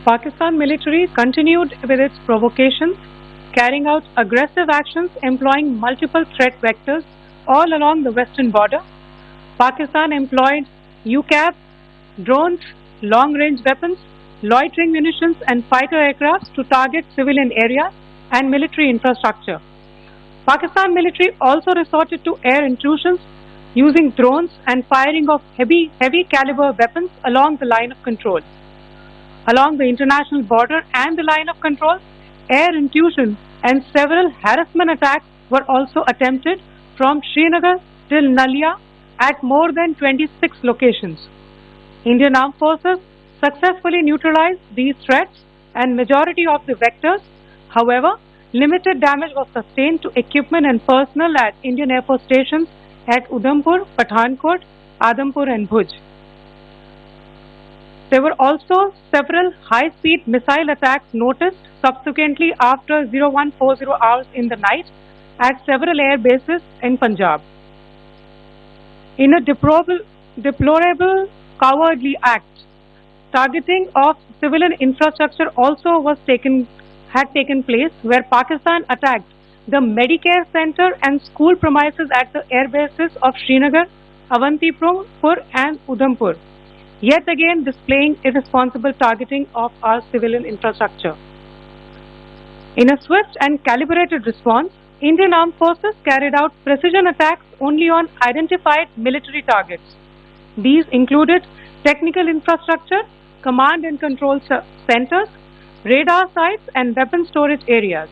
Pakistan military continued with its provocations, carrying out aggressive actions employing multiple threat vectors all along the western border. Pakistan employed UCAV, drones, long-range weapons, loitering munitions and fighter aircraft to target civilian areas and military infrastructure. Pakistan military also resorted to air intrusions using drones and firing of heavy caliber weapons along the line of control. Along the international border and the line of control, air intrusion and several harassment attacks were also attempted from Srinagar till Nalia at more than 26 locations. Indian Armed Forces successfully neutralized these threats and majority of the vectors. However, limited damage was sustained to equipment and personnel at Indian Air Force stations at Udhampur, Pathankot, Adampur and Bhuj. There were also several high-speed missile attacks noticed subsequently after 0140 hours in the night at several air bases in Punjab. In a deplorable cowardly act, targeting of civilian infrastructure also had taken place, where Pakistan attacked the Medicare Center and school premises at the air bases of Srinagar, Avantipur and Udhampur, yet again displaying irresponsible targeting of our civilian infrastructure. In a swift and calibrated response, Indian Armed Forces carried out precision attacks only on identified military targets. These included technical infrastructure, command and control centers, radar sites and weapon storage areas.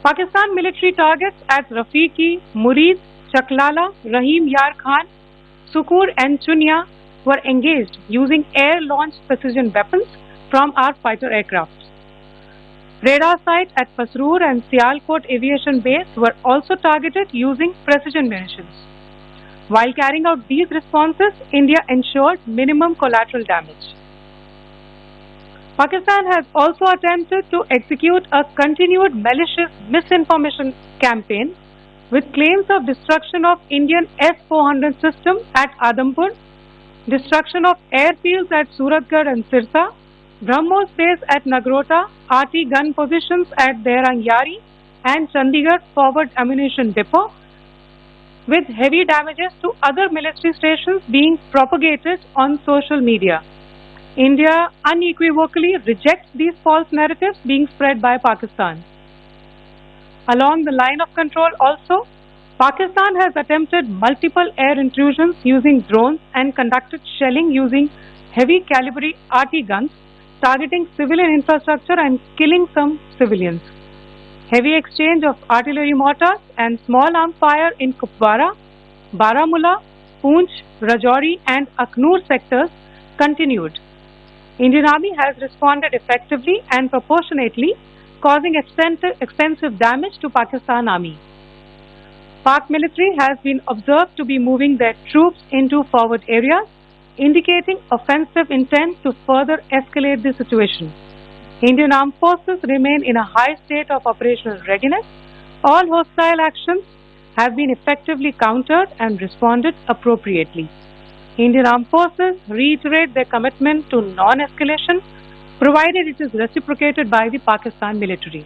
Pakistan military targets at Rafiqi, Murid, Chaklala, Rahim Yar Khan, Sukur and Chunya were engaged using air-launched precision weapons from our fighter aircraft. Radar sites at Pasroor and Sialkot Aviation Base were also targeted using precision munitions. While carrying out these responses, India ensured minimum collateral damage. Pakistan has also attempted to execute a continued malicious misinformation campaign with claims of destruction of Indian S-400 system at Adampur, destruction of airfields at Suratgarh and Sirsa, BrahMos base at Nagrota, RT gun positions at Dehrangyari and Chandigarh forward ammunition depot, with heavy damages to other military stations being propagated on social media. India unequivocally rejects these false narratives being spread by Pakistan. Along the line of control also, Pakistan has attempted multiple air intrusions using drones and conducted shelling using heavy caliber RT guns, targeting civilian infrastructure and killing some civilians. Heavy exchange of artillery mortars and small arms fire in Kupwara, Baramulla, Poonch, Rajouri and Aknoor sectors continued. Indian Army has responded effectively and proportionately, causing extensive damage to Pakistan Army. Pak military has been observed to be moving their troops into forward areas, indicating offensive intent to further escalate the situation. Indian Armed Forces remain in a high state of operational readiness. All hostile actions have been effectively countered and responded appropriately. Indian Armed Forces reiterate their commitment to non-escalation, provided it is reciprocated by the Pakistan military.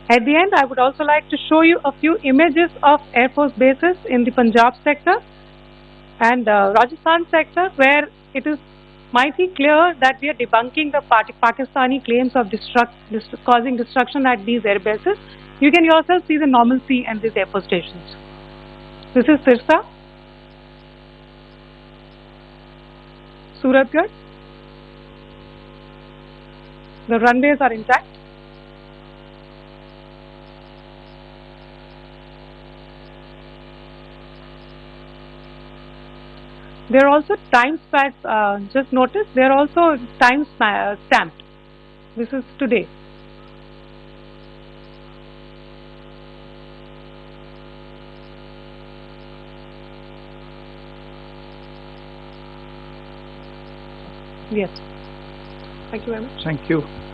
At the end, I would also like to show you a few images of Air Force bases in the Punjab sector and Rajasthan sector, where it is mighty clear that we are debunking the Pakistani claims of causing destruction at these air bases. You can yourself see the normalcy in these air force stations. This is Sirsa, Suratgarh. The runways are intact. There are also time stamps, just notice, they are also time stamped. This is today. Yes. Thank you very much. Thank you.